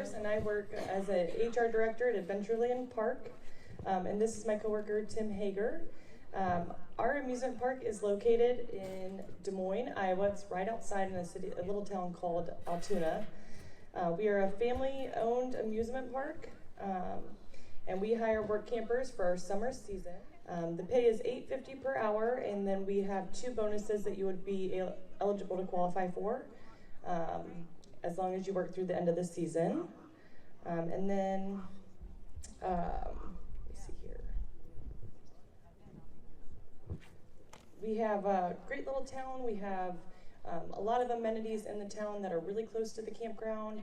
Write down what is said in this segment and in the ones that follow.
AscribeErrs, and I work as an HR director at Adventureland Park. And this is my coworker, Tim Hager. Our amusement park is located in Des Moines, Iowa. It's right outside in a little town called Altoona. We are a family-owned amusement park, and we hire work campers for our summer season. The pay is $8.50 per hour, and then we have 2 bonuses that you would be eligible to qualify for, as long as you work through the end of the season. And then, let's see here. We have a great little town. We have a lot of amenities in the town that are really close to the campground,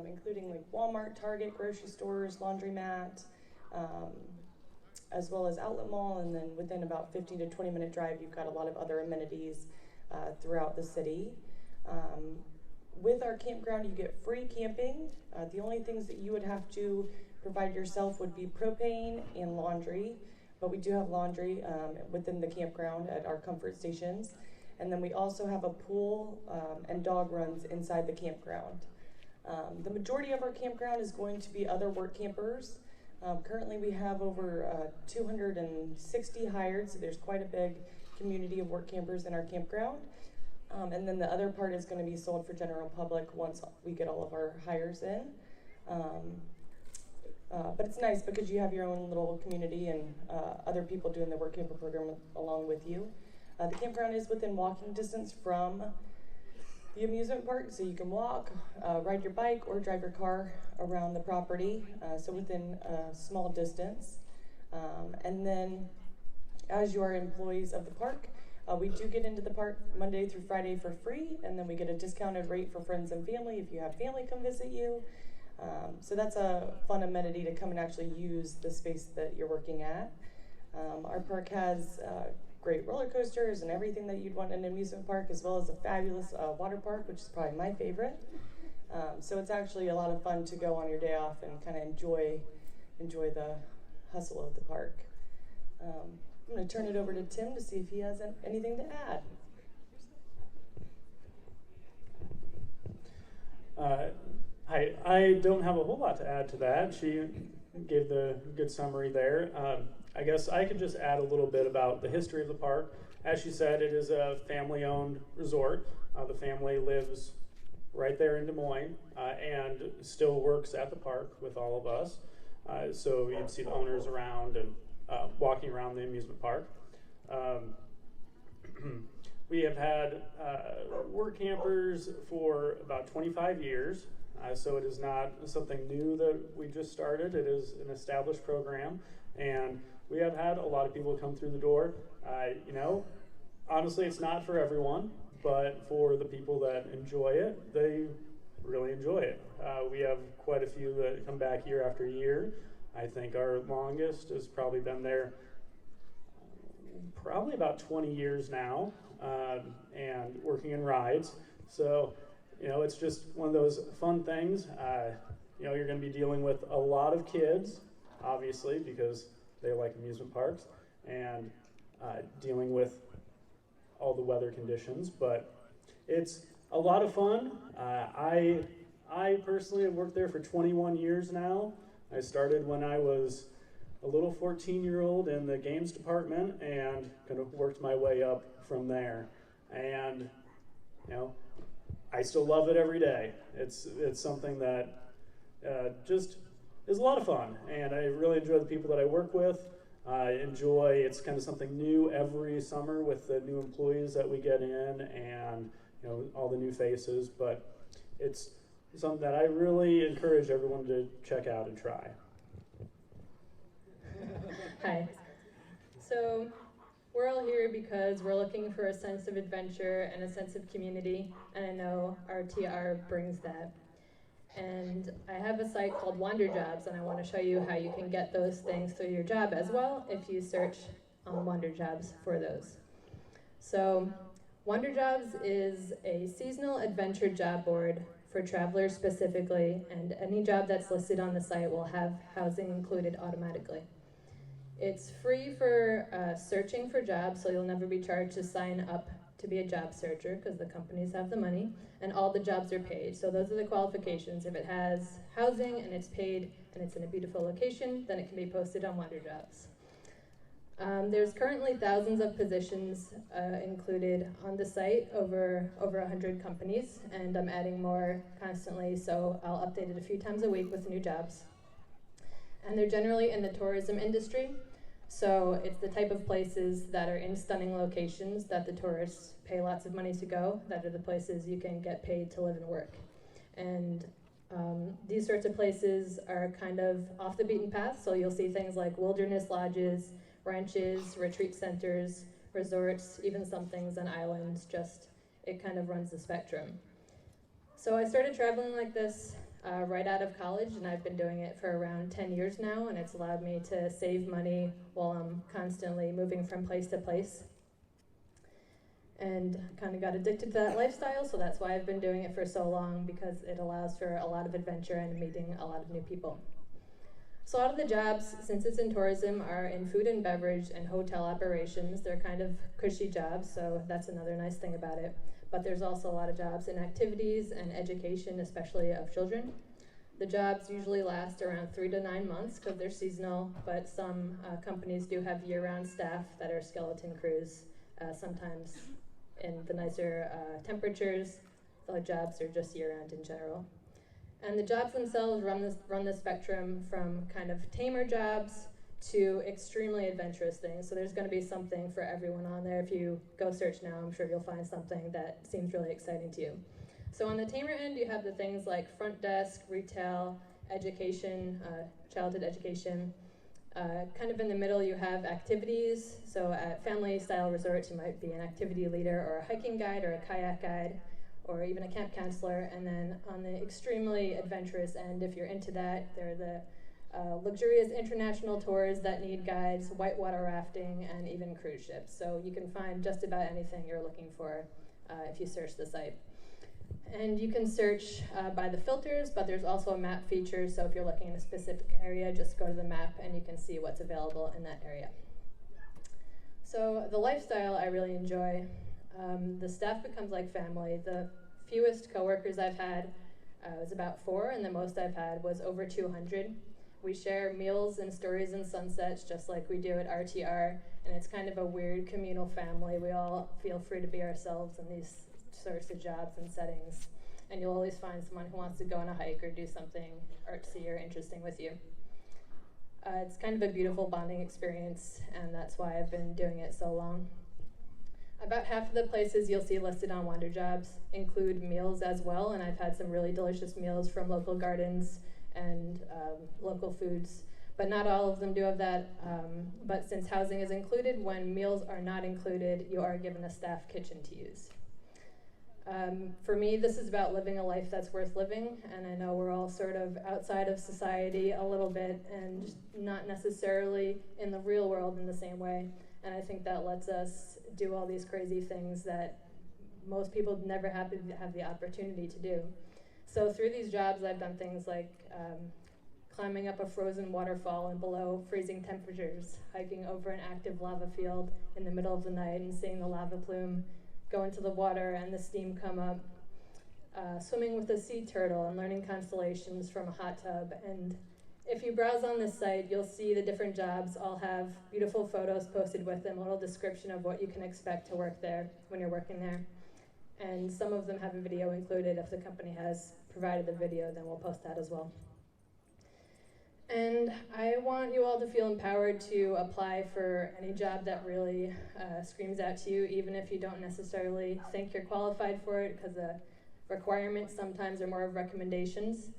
including like Walmart, Target, grocery stores, laundromat, as well as outlet mall, and then within about 15 to 20 minute drive, you've got a lot of other amenities throughout the city. With our campground, you get free camping. The only things that you would have to provide yourself would be propane and laundry, but we do have laundry within the campground at our comfort stations. And then we also have a pool and dog runs inside the campground. The majority of our campground is going to be other work campers. Currently we have over 260 hired, so there's quite a big community of work campers in our campground. And then the other part is going to be sold for general public once we get all of our hires in. But it's nice because you have your own little community and other people doing the work camper program along with you. The campground is within walking distance from the amusement park, so you can walk, ride your bike, or drive your car around the property, so within a small distance. And then as you are employees of the park, we do get into the park Monday through Friday for free, and then we get a discounted rate for friends and family if you have family come visit you. So that's a fun amenity to come and actually use the space that you're working at. Our park has great roller coasters and everything that you'd want in an amusement park, as well as a fabulous water park, which is probably my favorite. So it's actually a lot of fun to go on your day off and kind of enjoy the hustle of the park. I'm going to turn it over to Tim to see if he has anything to add. I don't have a whole lot to add to that. She gave the good summary there. I guess I could just add a little bit about the history of the park. As she said, it is a family-owned resort. The family lives right there in Des Moines and still works at the park with all of us. So you'd see the owners around and walking around the amusement park. We have had work campers for about 25 years. So it is not something new that we just started. It is an established program, and we have had a lot of people come through the door. Honestly, it's not for everyone, but for the people that enjoy it, they really enjoy it. We have quite a few that come back year after year. I think our longest has probably been there probably about 20 years now, and working in rides. So, it's just one of those fun things. You're going to be dealing with a lot of kids, obviously, because they like amusement parks, and dealing with all the weather conditions, but it's a lot of fun. I personally have worked there for 21 years now. I started when I was a little 14-year-old in the games department and kind of worked my way up from there. And, I still love it every day. It's something that just is a lot of fun, and I really enjoy the people that I work with. It's kind of something new every summer with the new employees that we get in and all the new faces, but it's something that I really encourage everyone to check out and try. Hi. So we're all here because we're looking for a sense of adventure and a sense of community, and I know our TR brings that. And I have a site called Wonder Jobs, and I want to show you how you can get those things through your job as well if you search on Wonder Jobs for those. So Wonder Jobs is a seasonal adventure job board for travelers specifically, and any job that's listed on the site will have housing included automatically. It's free for searching for jobs, so you'll never be charged to sign up to be a job searcher, because the companies have the money, and all the jobs are paid. So those are the qualifications. If it has housing and it's paid and it's in a beautiful location, then it can be posted on Wander Jobs. There's currently thousands of positions included on the site, over 100 companies, and I'm adding more constantly, so I'll update it a few times a week with new jobs. And they're generally in the tourism industry, so it's the type of places that are in stunning locations that the tourists pay lots of money to go, that are the places you can get paid to live and work. And these sorts of places are kind of off the beaten path, so you'll see things like wilderness lodges, ranches, retreat centers, resorts, even some things on islands. Just, it kind of runs the spectrum. So I started traveling like this right out of college, and I've been doing it for around 10 years now, and it's allowed me to save money while I'm constantly moving from place to place. And kind of got addicted to that lifestyle, so that's why I've been doing it for so long, because it allows for a lot of adventure and meeting a lot of new people. So a lot of the jobs, since it's in tourism, are in food and beverage and hotel operations. They're kind of cushy jobs, so that's another nice thing about it. But there's also a lot of jobs in activities and education, especially of children. The jobs usually last around 3 to 9 months because they're seasonal, but some companies do have year-round staff that are skeleton crews, sometimes in the nicer temperatures. The jobs are just year-round in general. And the jobs themselves run the spectrum from kind of tamer jobs to extremely adventurous things. So there's going to be something for everyone on there. If you go search now, I'm sure you'll find something that seems really exciting to you. So on the tamer end, you have the things like front desk, retail, education, childhood education. Kind of in the middle, you have activities. So at family-style resorts, you might be an activity leader or a hiking guide or a kayak guide, or even a camp counselor. And then on the extremely adventurous end, if you're into that, there are the luxurious international tours that need guides, whitewater rafting, and even cruise ships. So you can find just about anything you're looking for if you search the site. And you can search by the filters, but there's also a map feature, so if you're looking in a specific area, just go to the map and you can see what's available in that area. So the lifestyle I really enjoy. The staff becomes like family. The fewest coworkers I've had was about 4, and the most I've had was over 200. We share meals and stories and sunsets just like we do at RTR, and it's kind of a weird communal family. We all feel free to be ourselves in these sorts of jobs and settings, and you'll always find someone who wants to go on a hike or do something artsy or interesting with you. It's kind of a beautiful bonding experience, and that's why I've been doing it so long. About half of the places you'll see listed on Wander Jobs include meals as well, and I've had some really delicious meals from local gardens and local foods, but not all of them do have that. But since housing is included, when meals are not included, you are given a staff kitchen to use. For me, this is about living a life that's worth living, and I know we're all sort of outside of society a little bit and not necessarily in the real world in the same way, and I think that lets us do all these crazy things that most people never have the opportunity to do. So through these jobs, I've done things like climbing up a frozen waterfall in below freezing temperatures, hiking over an active lava field in the middle of the night and seeing the lava plume go into the water and the steam come up, swimming with a sea turtle and learning constellations from a hot tub. And if you browse on this site, you'll see the different jobs all have beautiful photos posted with them, a little description of what you can expect to work there when you're working there. And some of them have a video included. If the company has provided the video, then we'll post that as well. And I want you all to feel empowered to apply for any job that really screams out to you, even if you don't necessarily think you're qualified for it, because the requirements sometimes are more of recommendations.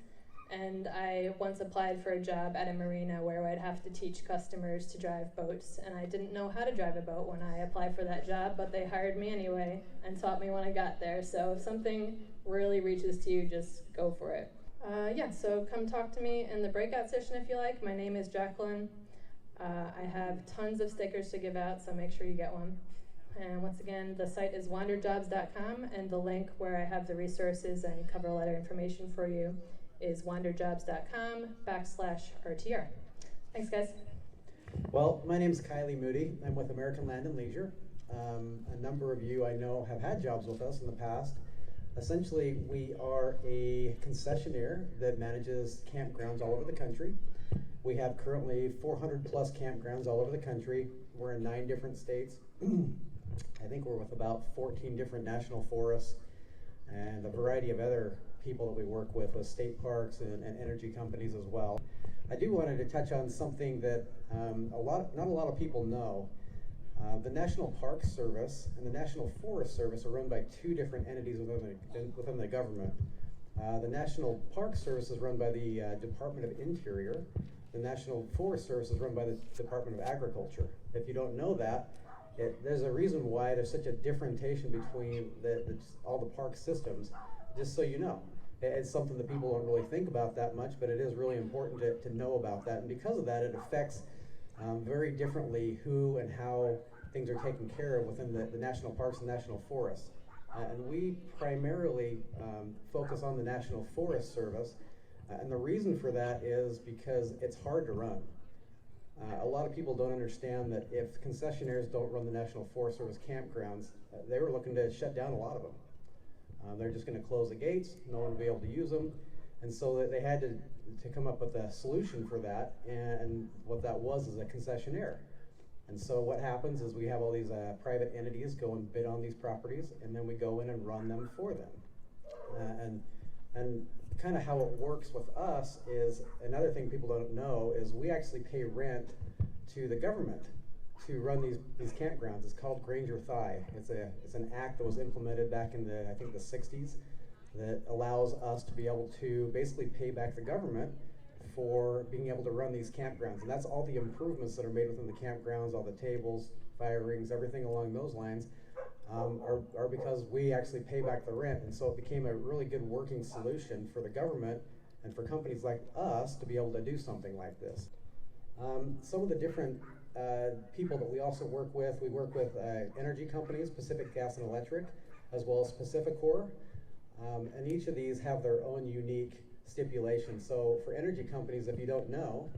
And I once applied for a job at a marina where I'd have to teach customers to drive boats, and I didn't know how to drive a boat when I applied for that job, but they hired me anyway and taught me when I got there. So if something really reaches to you, just go for it. So come talk to me in the breakout session if you like. My name is Jacqueline. I have tons of stickers to give out, so make sure you get one. And once again, the site is wanderjobs.com, and the link where I have the resources and cover letter information for you is wanderjobs.com/RTR. Thanks, guys. Well, my name's Kylie Moody. I'm with American Land and Leisure. A number of you I know have had jobs with us in the past. Essentially, we are a concessionaire that manages campgrounds all over the country. We have currently 400 plus campgrounds all over the country. We're in 9 different states. I think we're with about 14 different national forests and a variety of other people that we work with state parks and energy companies as well. I do wanted to touch on something that not a lot of people know. The National Park Service and the National Forest Service are run by 2 different entities within the government. The National Park Service is run by the Department of Interior. The National Forest Service is run by the Department of Agriculture. If you don't know that, there's a reason why there's such a differentiation between all the park systems, just so you know. It's something that people don't really think about that much, but it is really important to know about that. And because of that, it affects very differently who and how things are taken care of within the national parks and national forests. And we primarily focus on the National Forest Service. And the reason for that is because it's hard to run. A lot of people don't understand that if concessionaires don't run the National Forest Service campgrounds, they were looking to shut down a lot of them. They're just going to close the gates, no one will be able to use them. And so they had to come up with a solution for that, and what that was is a concessionaire. And so what happens is we have all these private entities go and bid on these properties, and then we go in and run them for them. And kind of how it works with us is, another thing people don't know is we actually pay rent to the government to run these campgrounds. It's called Granger Thigh. It's an act that was implemented back in I think the 60s that allows us to be able to basically pay back the government for being able to run these campgrounds. And that's all the improvements that are made within the campgrounds, all the tables, fire rings, everything along those lines. Are because we actually pay back the rent. And so it became a really good working solution for the government and for companies like us to be able to do something like this. Some of the different people that we also work with, we work with energy companies, Pacific Gas and Electric, as well as Pacificor. And each of these have their own unique stipulations. So for energy companies, if you don't know,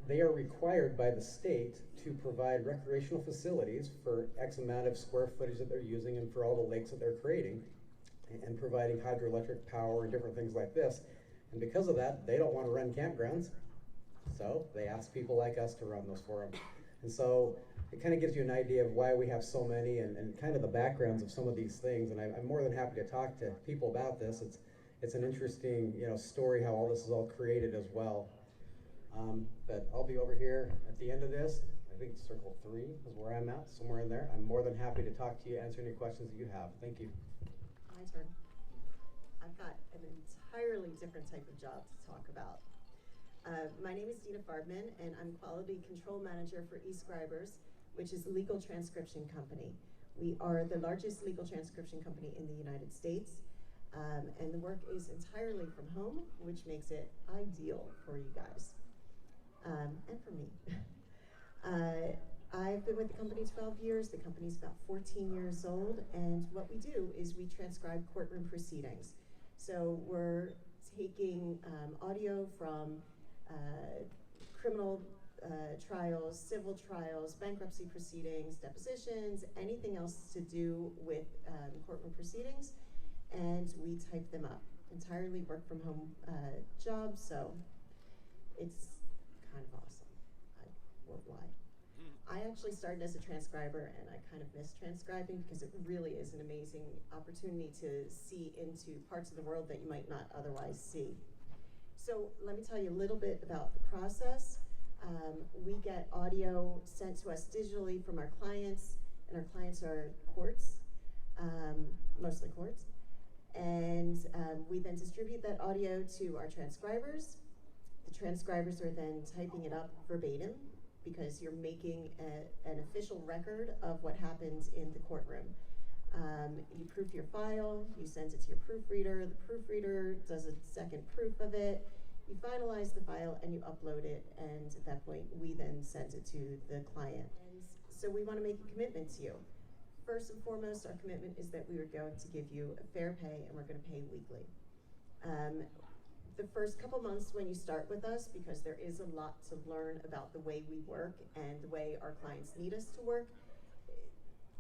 they are required by the state to provide recreational facilities for X amount of square footage that they're using and for all the lakes that they're creating and providing hydroelectric power and different things like this. And because of that, they don't want to run campgrounds, so they ask people like us to run those for them. And so it kind of gives you an idea of why we have so many and kind of the backgrounds of some of these things. And I'm more than happy to talk to people about this. It's an interesting story how all this is all created as well. But I'll be over here at the end of this. I think circle 3 is where I'm at, somewhere in there. I'm more than happy to talk to you, answer any questions that you have. Thank you. My turn. I've got an entirely different type of job to talk about. My name is Dina Farbman, and I'm Quality Control Manager for AscribeErrs, which is a legal transcription company. We are the largest legal transcription company in the United States, and the work is entirely from home, which makes it ideal for you guys, and for me. I've been with the company 12 years. The company's about 14 years old, and what we do is we transcribe courtroom proceedings. So we're taking audio from criminal trials, civil trials, bankruptcy proceedings, depositions, anything else to do with courtroom proceedings, and we type them up. Entirely work from home job, so it's kind of awesome. I won't lie. I actually started as a transcriber, and I kind of miss transcribing because it really is an amazing opportunity to see into parts of the world that you might not otherwise see. So let me tell you a little bit about the process. We get audio sent to us digitally from our clients, and our clients are courts, mostly courts. And we then distribute that audio to our transcribers. The transcribers are then typing it up verbatim, because you're making an official record of what happens in the courtroom. You proof your file, you send it to your proofreader, the proofreader does a second proof of it, you finalize the file and you upload it, and at that point we then send it to the client. And so we want to make a commitment to you. First and foremost, our commitment is that we are going to give you a fair pay, and we're going to pay weekly. The first couple months when you start with us, because there is a lot to learn about the way we work and the way our clients need us to work,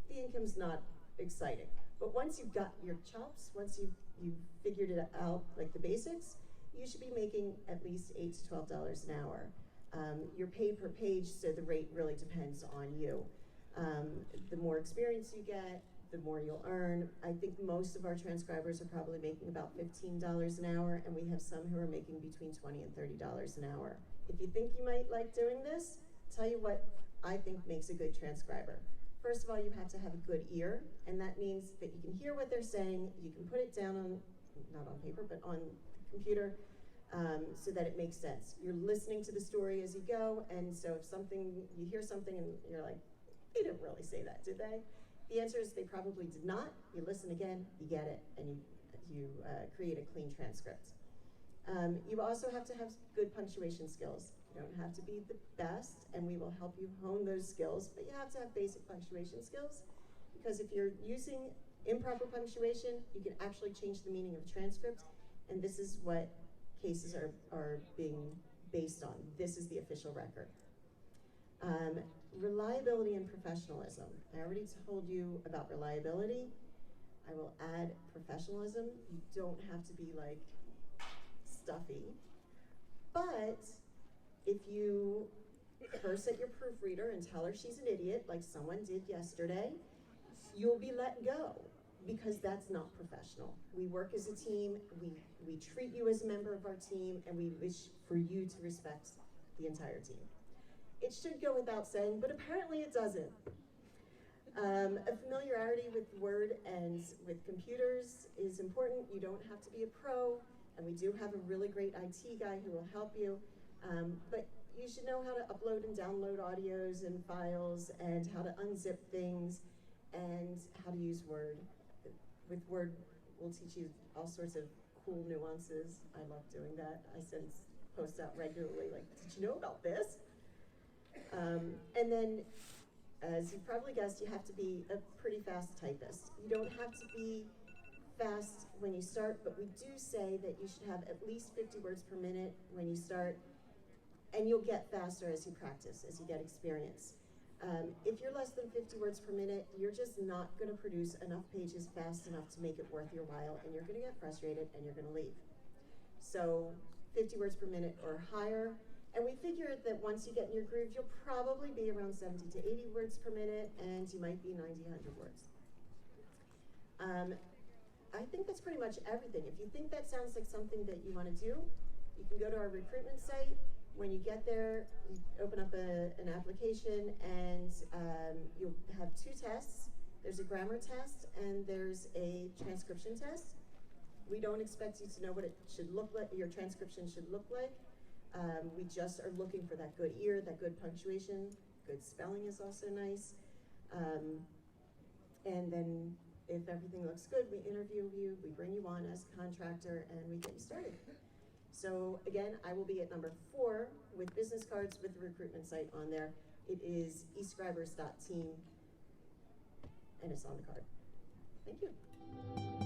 the income's not exciting. But once you've got your chops, once you've figured it out, like the basics, you should be making at least $8 to $12 an hour. You're paid per page, so the rate really depends on you. The more experience you get, the more you'll earn. I think most of our transcribers are probably making about $15 an hour, and we have some who are making between $20 and $30 an hour. If you think you might like doing this, tell you what I think makes a good transcriber. First of all, you have to have a good ear, and that means that you can hear what they're saying, you can put it down on, not on paper, but on the computer, so that it makes sense. You're listening to the story as you go, and so if you hear something and you're like, they didn't really say that, did they? The answer is they probably did not. You listen again, you get it, and you create a clean transcript. You also have to have good punctuation skills. You don't have to be the best, and we will help you hone those skills, but you have to have basic punctuation skills, because if you're using improper punctuation, you can actually change the meaning of a transcript, and this is what cases are being based on. This is the official record. Reliability and professionalism. I already told you about reliability. I will add professionalism. You don't have to be like stuffy, but if you curse at your proofreader and tell her she's an idiot, like someone did yesterday, you'll be let go, because that's not professional. We work as a team, we treat you as a member of our team, and we wish for you to respect the entire team. It should go without saying, but apparently it doesn't. A familiarity with Word and with computers is important. You don't have to be a pro, and we do have a really great IT guy who will help you, but you should know how to upload and download audios and files, and how to unzip things, and how to use Word. With Word, we'll teach you all sorts of cool nuances. I love doing that. I send posts out regularly, like, did you know about this? And then, as you probably guessed, you have to be a pretty fast typist. You don't have to be fast when you start, but we do say that you should have at least 50 words per minute when you start, and you'll get faster as you practice, as you get experience. If you're less than 50 words per minute, you're just not going to produce enough pages fast enough to make it worth your while, and you're going to get frustrated and you're going to leave. So 50 words per minute or higher, and we figure that once you get in your groove, you'll probably be around 70 to 80 words per minute, and you might be 90, 100 words. I think that's pretty much everything. If you think that sounds like something that you want to do, you can go to our recruitment site. When you get there, you open up an application, and you'll have two tests. There's a grammar test, and there's a transcription test. We don't expect you to know what it should look like, your transcription should look like. We just are looking for that good ear, that good punctuation. Good spelling is also nice. And then if everything looks good, we interview you, we bring you on as a contractor, and we get you started. So again, I will be at number 4 with business cards with the recruitment site on there. It is AscribeErrs.team, and it's on the card. Thank you.